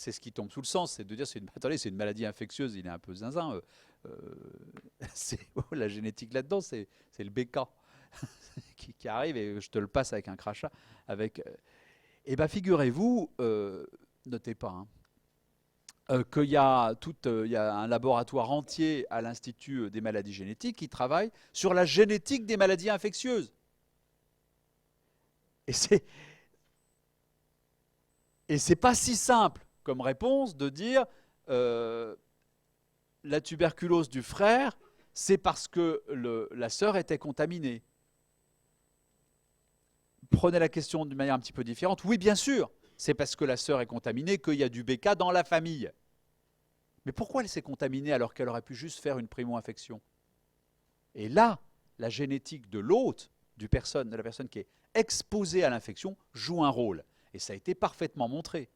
c'est ce qui tombe sous le sens, c'est de dire, attendez, c'est une maladie infectieuse, il est un peu zinzin. La génétique là-dedans, c'est le BK qui arrive et je te le passe avec un crachat. Eh bien, figurez-vous, notez pas, hein, qu'il y a il y a un laboratoire entier à l'Institut des maladies génétiques qui travaille sur la génétique des maladies infectieuses. Et c'est pas si simple comme réponse de dire la tuberculose du frère, c'est parce que la sœur était contaminée. Prenez la question d'une manière un petit peu différente. Oui, bien sûr, c'est parce que la sœur est contaminée qu'il y a du BK dans la famille. Mais pourquoi elle s'est contaminée alors qu'elle aurait pu juste faire une primo-infection? Et là, la génétique de l'hôte, de la personne qui est exposée à l'infection, joue un rôle. Et ça a été parfaitement montré.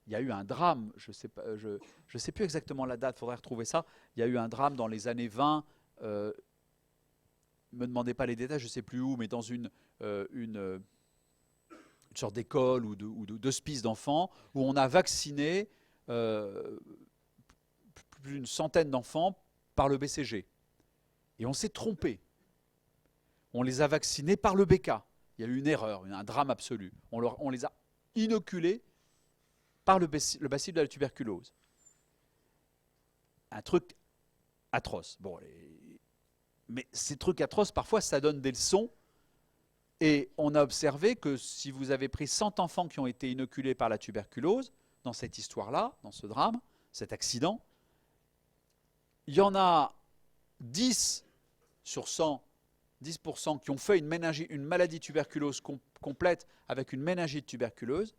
Il y a eu un drame, je ne sais plus exactement la date, il faudrait retrouver ça. Il y a eu un drame dans les années 20, ne me demandez pas les détails, je ne sais plus où, mais dans une sorte d'école ou d'hospice d'enfants, où on a vacciné plus d'une centaine d'enfants par le BCG. Et on s'est trompé. On les a vaccinés par le BK. Il y a eu une erreur, un drame absolu. On les a inoculés par le bacille de la tuberculose. Un truc atroce. Bon, mais ces trucs atroces, parfois, ça donne des leçons. Et on a observé que si vous avez pris 100 enfants qui ont été inoculés par la tuberculose, dans cette histoire-là, dans ce drame, cet accident, il y en a 10 sur 100, 10% qui ont fait une maladie tuberculose complète avec une méningite tuberculeuse.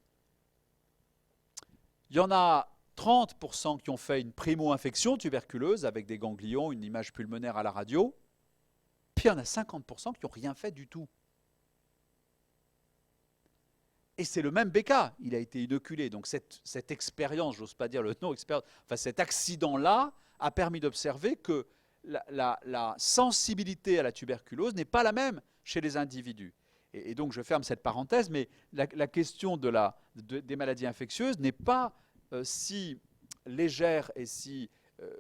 Il y en a 30% qui ont fait une primo-infection tuberculeuse avec des ganglions, une image pulmonaire à la radio. Puis il y en a 50% qui n'ont rien fait du tout. Et c'est le même BK, il a été inoculé. Donc cette expérience, j'ose pas dire le nom, enfin cet accident-là a permis d'observer que la sensibilité à la tuberculose n'est pas la même chez les individus. Et donc je ferme cette parenthèse, mais la question des maladies infectieuses n'est pas si légère et si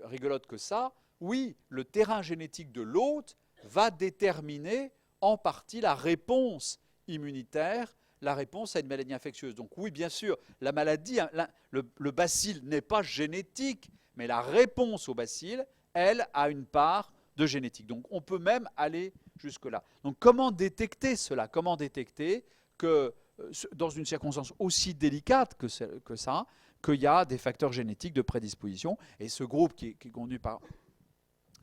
rigolote que ça. Oui, le terrain génétique de l'hôte va déterminer en partie la réponse immunitaire, la réponse à une maladie infectieuse. Donc oui, bien sûr, la maladie, le bacille n'est pas génétique, mais la réponse au bacille, elle, a une part de génétique. Donc on peut même aller jusque-là. Donc comment détecter cela? Comment détecter que dans une circonstance aussi délicate que ça, qu'il y a des facteurs génétiques de prédisposition? Et ce groupe qui est conduit par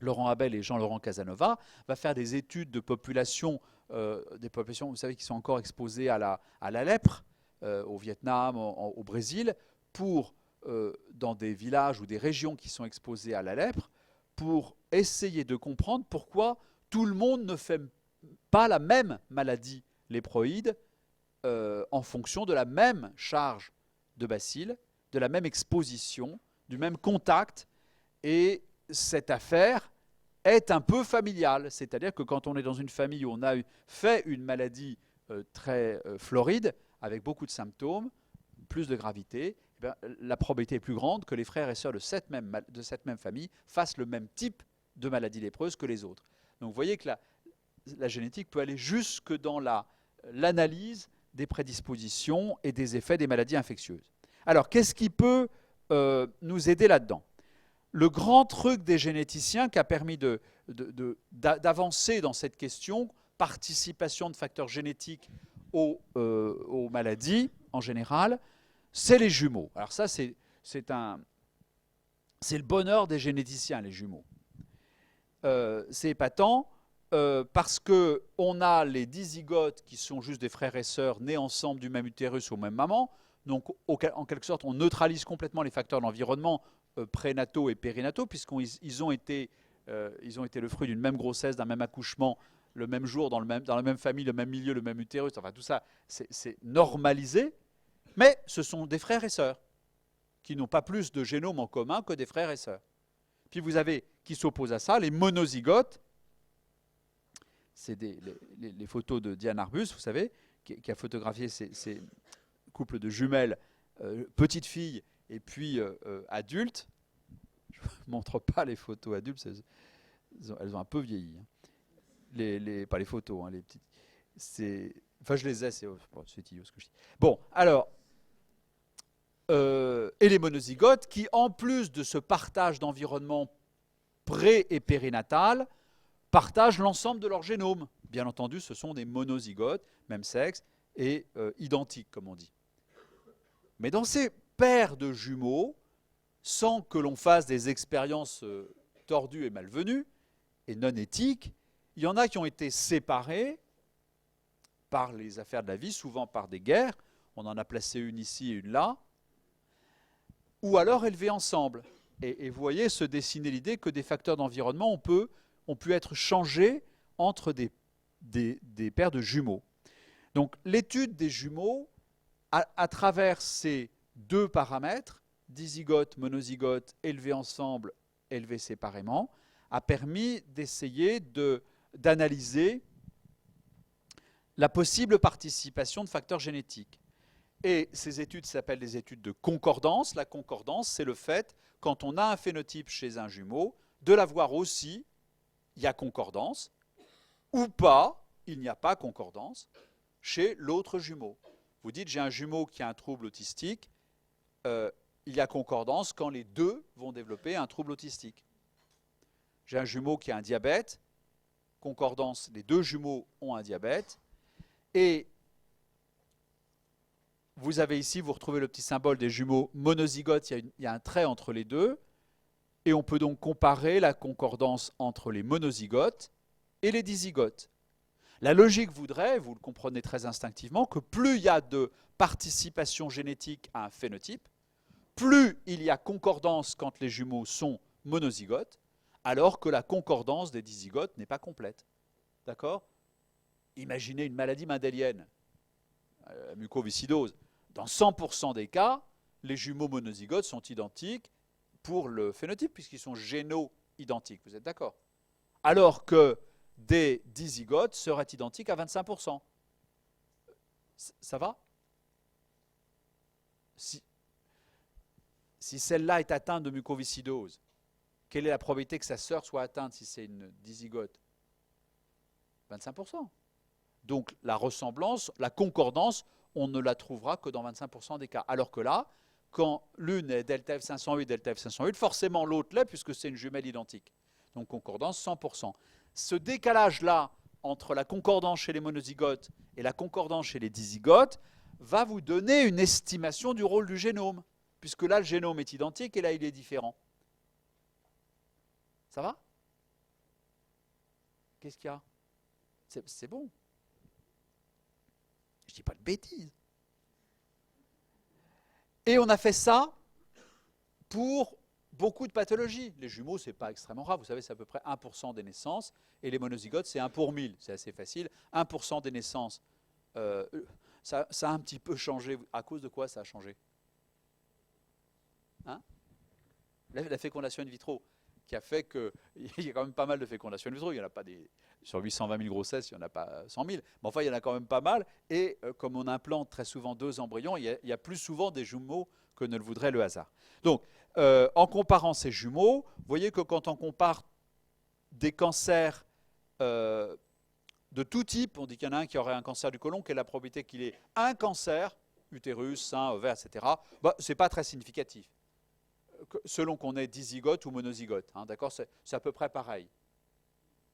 Laurent Abel et Jean-Laurent Casanova va faire des études de population, vous savez, qui sont encore exposées à la lèpre, au Vietnam, au Brésil, dans des villages ou des régions qui sont exposées à la lèpre, pour essayer de comprendre pourquoi tout le monde ne fait pas la même maladie léproïde en fonction de la même charge de bacilles, de la même exposition, du même contact. Et cette affaire est un peu familiale. C'est-à-dire que quand on est dans une famille où on a fait une maladie très floride, avec beaucoup de symptômes, plus de gravité, eh bien, la probabilité est plus grande que les frères et sœurs de cette même famille fassent le même type de maladie lépreuse que les autres. Donc vous voyez que la génétique peut aller jusque dans l'analyse des prédispositions et des effets des maladies infectieuses. Alors, qu'est-ce qui peut nous aider là-dedans? Le grand truc des généticiens qui a permis d'avancer dans cette question, participation de facteurs génétiques aux maladies en général, c'est les jumeaux. Alors ça, c'est le bonheur des généticiens, les jumeaux. C'est épatant parce qu'on a les dizygotes qui sont juste des frères et sœurs nés ensemble du même utérus ou même maman. Donc, en quelque sorte, on neutralise complètement les facteurs d'environnement prénataux et périnataux, puisqu'ils ont été le fruit d'une même grossesse, d'un même accouchement, le même jour, dans la même famille, le même milieu, le même utérus. Enfin, tout ça, c'est normalisé. Mais ce sont des frères et sœurs qui n'ont pas plus de génome en commun que des frères et sœurs. Puis vous avez, qui s'opposent à ça, les monozygotes. C'est les photos de Diane Arbus, vous savez, qui a photographié ces couples de jumelles petite fille et puis adulte. Je ne vous montre pas les photos adultes, elles ont un peu vieilli. Hein. Pas les photos, hein, les petites. Enfin, je les ai, c'est idiot ce que je dis. Bon, alors, et les monozygotes qui, en plus de ce partage d'environnement pré- et périnatal, partagent l'ensemble de leur génome. Bien entendu, ce sont des monozygotes, même sexe, et identiques, comme on dit. Mais dans ces paires de jumeaux, sans que l'on fasse des expériences tordues et malvenues, et non éthiques, il y en a qui ont été séparés par les affaires de la vie, souvent par des guerres, on en a placé une ici et une là, ou alors élevés ensemble. Et vous voyez se dessiner l'idée que des facteurs d'environnement ont pu être changés entre des paires de jumeaux. Donc l'étude des jumeaux, à travers ces deux paramètres, dizygote, monozygote, élevés ensemble, élevés séparément, a permis d'essayer d'analyser la possible participation de facteurs génétiques. Et ces études s'appellent des études de concordance. La concordance, c'est le fait, quand on a un phénotype chez un jumeau, de l'avoir aussi, il y a concordance, ou pas, il n'y a pas concordance, chez l'autre jumeau. Vous dites, j'ai un jumeau qui a un trouble autistique, il y a concordance quand les deux vont développer un trouble autistique. J'ai un jumeau qui a un diabète, concordance, les deux jumeaux ont un diabète, et vous avez ici, vous retrouvez le petit symbole des jumeaux monozygotes, il y a un trait entre les deux, et on peut donc comparer la concordance entre les monozygotes et les dizygotes. La logique voudrait, vous le comprenez très instinctivement, que plus il y a de participation génétique à un phénotype, plus il y a concordance quand les jumeaux sont monozygotes, alors que la concordance des dizygotes n'est pas complète. D'accord ? Imaginez une maladie mendélienne, mucoviscidose. Dans 100% des cas, les jumeaux monozygotes sont identiques pour le phénotype, puisqu'ils sont géno-identiques. Vous êtes d'accord? Alors que des dizygotes seraient identiques à 25%. Ça va? Si celle-là est atteinte de mucoviscidose, quelle est la probabilité que sa sœur soit atteinte si c'est une dizygote? 25%. Donc la ressemblance, la concordance, on ne la trouvera que dans 25% des cas. Alors que là, quand l'une est delta F508, delta F508, forcément l'autre l'est puisque c'est une jumelle identique. Donc concordance 100%. Ce décalage-là entre la concordance chez les monozygotes et la concordance chez les dizygotes va vous donner une estimation du rôle du génome, puisque là le génome est identique et là il est différent. Ça va? Qu'est-ce qu'il y a? C'est bon. Je ne dis pas de bêtises. Et on a fait ça pour beaucoup de pathologies. Les jumeaux, ce n'est pas extrêmement rare. Vous savez, c'est à peu près 1% des naissances. Et les monozygotes, c'est 1 pour 1000. C'est assez facile. 1% des naissances. Ça a un petit peu changé. À cause de quoi ça a changé? Hein? La fécondation in vitro, qui a fait qu'il y a quand même pas mal de fécondation in vitro. Il n'y en a pas des... Sur 820 000 grossesses, il n'y en a pas 100 000. Mais enfin, il y en a quand même pas mal. Et comme on implante très souvent 2 embryons, il y a plus souvent des jumeaux que ne le voudrait le hasard. Donc, en comparant ces jumeaux, vous voyez que quand on compare des cancers de tout type, on dit qu'il y en a un qui aurait un cancer du côlon, quelle est la probabilité qu'il ait un cancer, utérus, sein, ovaire, etc. Ce n'est pas très significatif, selon qu'on est dizygote ou monozygote. Hein, d'accord, c'est à peu près pareil.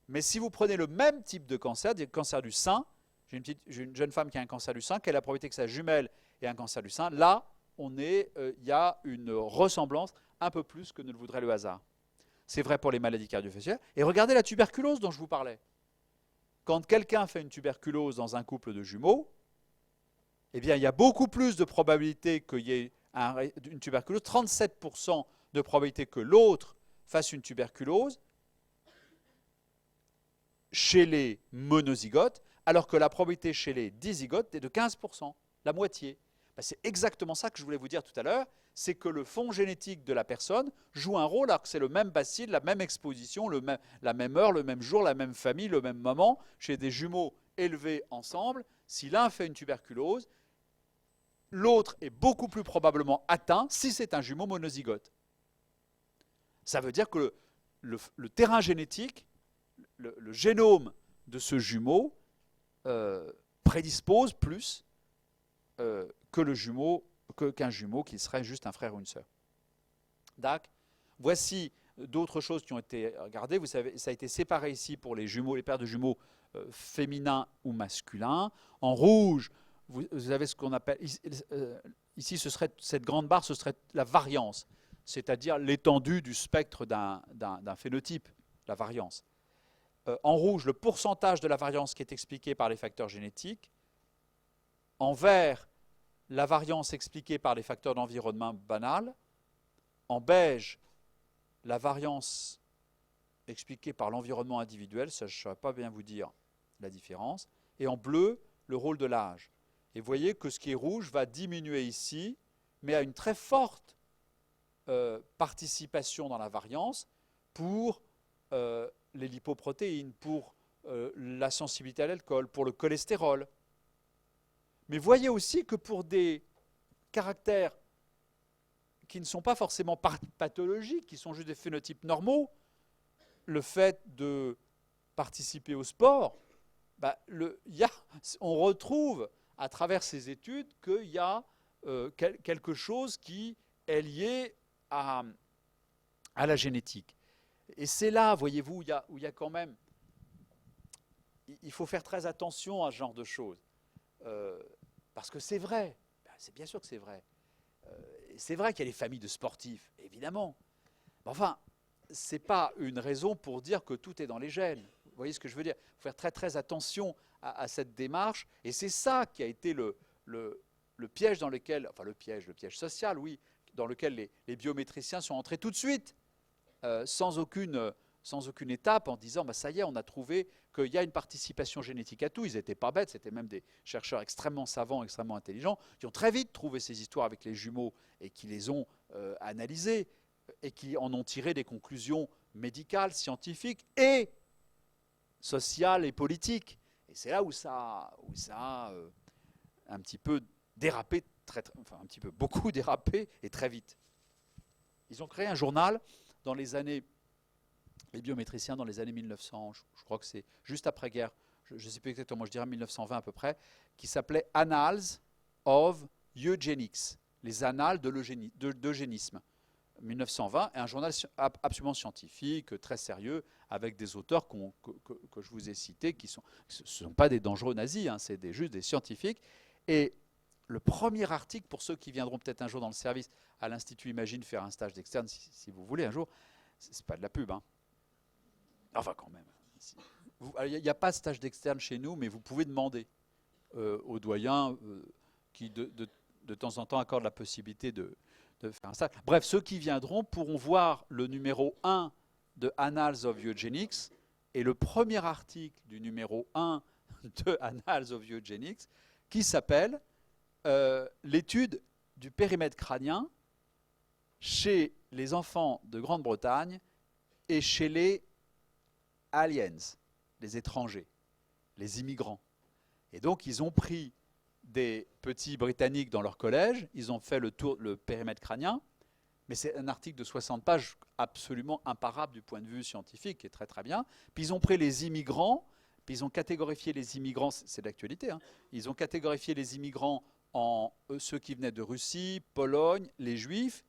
Mais si vous prenez le même type de cancer, le cancer du sein, j'ai une jeune femme qui a un cancer du sein, quelle est la probabilité que sa jumelle ait un cancer du sein? Là, il y a une ressemblance un peu plus que ne le voudrait le hasard. C'est vrai pour les maladies cardiovasculaires. Et regardez la tuberculose dont je vous parlais. Quand quelqu'un fait une tuberculose dans un couple de jumeaux, eh bien, il y a beaucoup plus de probabilité qu'il y ait une tuberculose, 37% de probabilité que l'autre fasse une tuberculose chez les monozygotes, alors que la probabilité chez les dizygotes est de 15%, la moitié. C'est exactement ça que je voulais vous dire tout à l'heure, c'est que le fond génétique de la personne joue un rôle, alors que c'est le même bacille, la même exposition, la même heure, le même jour, la même famille, le même moment, chez des jumeaux élevés ensemble. Si l'un fait une tuberculose, l'autre est beaucoup plus probablement atteint si c'est un jumeau monozygote. Ça veut dire que le terrain génétique, le génome de ce jumeau prédispose plus qu'un jumeau qui serait juste un frère ou une sœur. D'accord. Voici d'autres choses qui ont été regardées. Vous savez, ça a été séparé ici pour les jumeaux, les paires de jumeaux féminins ou masculins. En rouge, vous avez ce qu'on appelle ici, cette grande barre, ce serait la variance, c'est-à-dire l'étendue du spectre d'un phénotype, la variance. En rouge, le pourcentage de la variance qui est expliqué par les facteurs génétiques. En vert, la variance expliquée par les facteurs d'environnement banal. En beige, la variance expliquée par l'environnement individuel, ça je ne saurais pas bien vous dire la différence. Et en bleu, le rôle de l'âge. Et vous voyez que ce qui est rouge va diminuer ici, mais à une très forte participation dans la variance pour les lipoprotéines, pour la sensibilité à l'alcool, pour le cholestérol. Mais voyez aussi que pour des caractères qui ne sont pas forcément pathologiques, qui sont juste des phénotypes normaux, le fait de participer au sport, on retrouve à travers ces études qu'il y a quelque chose qui est lié à la génétique. Et c'est là, voyez-vous, où il y a quand même... Il faut faire très attention à ce genre de choses. Parce que c'est vrai, c'est bien sûr que c'est vrai. C'est vrai qu'il y a les familles de sportifs, évidemment. Mais enfin, ce n'est pas une raison pour dire que tout est dans les gènes. Vous voyez ce que je veux dire? Il faut faire très très attention à cette démarche. Et c'est ça qui a été le piège dans lequel, enfin le piège social, oui, dans lequel les biométriciens sont entrés tout de suite, sans aucune étape, en disant, ça y est, on a trouvé qu'il y a une participation génétique à tout. Ils n'étaient pas bêtes, c'était même des chercheurs extrêmement savants, extrêmement intelligents, qui ont très vite trouvé ces histoires avec les jumeaux et qui les ont analysées et qui en ont tiré des conclusions médicales, scientifiques et sociales et politiques. Et c'est là où ça a un petit peu dérapé, beaucoup dérapé et très vite. Ils ont créé un journal dans les années... Les biométriciens dans les années 1900, je crois que c'est juste après-guerre, je ne sais plus exactement, je dirais 1920 à peu près, qui s'appelait Annals of Eugenics, les annales d'eugénisme. 1920, et un journal absolument scientifique, très sérieux, avec des auteurs que je vous ai cités, ce ne sont pas des dangereux nazis, c'est juste des scientifiques. Et le premier article, pour ceux qui viendront peut-être un jour dans le service à l'Institut Imagine faire un stage d'externe, si vous voulez un jour, c'est pas de la pub, Enfin, quand même. Il n'y a pas de stage d'externe chez nous, mais vous pouvez demander aux doyens qui, de temps en temps, accordent la possibilité de faire un stage. Bref, ceux qui viendront pourront voir le numéro 1 de Annals of Eugenics et le premier article du numéro 1 de Annals of Eugenics qui s'appelle l'étude du périmètre crânien chez les enfants de Grande-Bretagne et chez les aliens, les étrangers, les immigrants. Et donc, ils ont pris des petits Britanniques dans leur collège, ils ont fait le périmètre crânien, mais c'est un article de 60 pages absolument imparable du point de vue scientifique, qui est très très bien. Puis ils ont pris les immigrants, puis ils ont catégorifié les immigrants, c'est d'actualité, ils ont catégorifié les immigrants en ceux qui venaient de Russie, Pologne, les juifs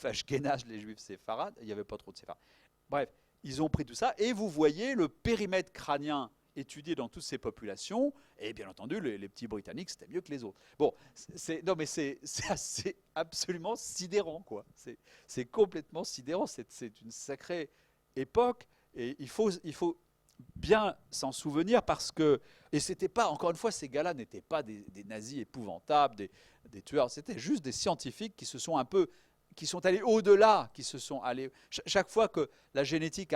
ashkénazes, les juifs séfarades, il n'y avait pas trop de séfarades. Bref, ils ont pris tout ça, et vous voyez le périmètre crânien étudié dans toutes ces populations, et bien entendu, les petits Britanniques, c'était mieux que les autres. Bon, c'est absolument sidérant, quoi. C'est complètement sidérant, c'est une sacrée époque, et il faut bien s'en souvenir, parce que, et c'était pas, encore une fois, ces gars-là n'étaient pas des nazis épouvantables, des tueurs, c'était juste des scientifiques qui se sont un peu... qui sont allés au-delà, qui se sont allés... Chaque fois que la génétique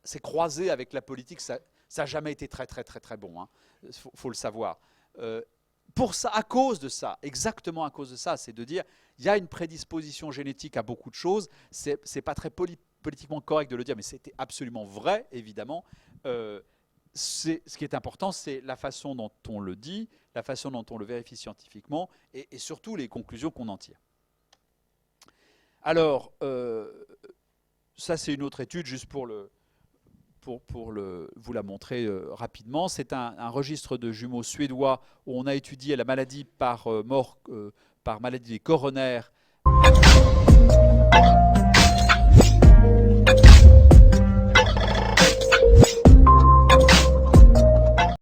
s'est croisée avec la politique, ça n'a jamais été très très très très bon, faut le savoir. Pour ça, à cause de ça, exactement à cause de ça, c'est de dire, il y a une prédisposition génétique à beaucoup de choses, c'est pas très politiquement correct de le dire, mais c'était absolument vrai, évidemment. ce qui est important, c'est la façon dont on le dit, la façon dont on le vérifie scientifiquement et surtout les conclusions qu'on en tire. Alors, ça c'est une autre étude, juste pour vous la montrer rapidement. C'est un registre de jumeaux suédois où on a étudié la maladie par mort, par maladie des coronaires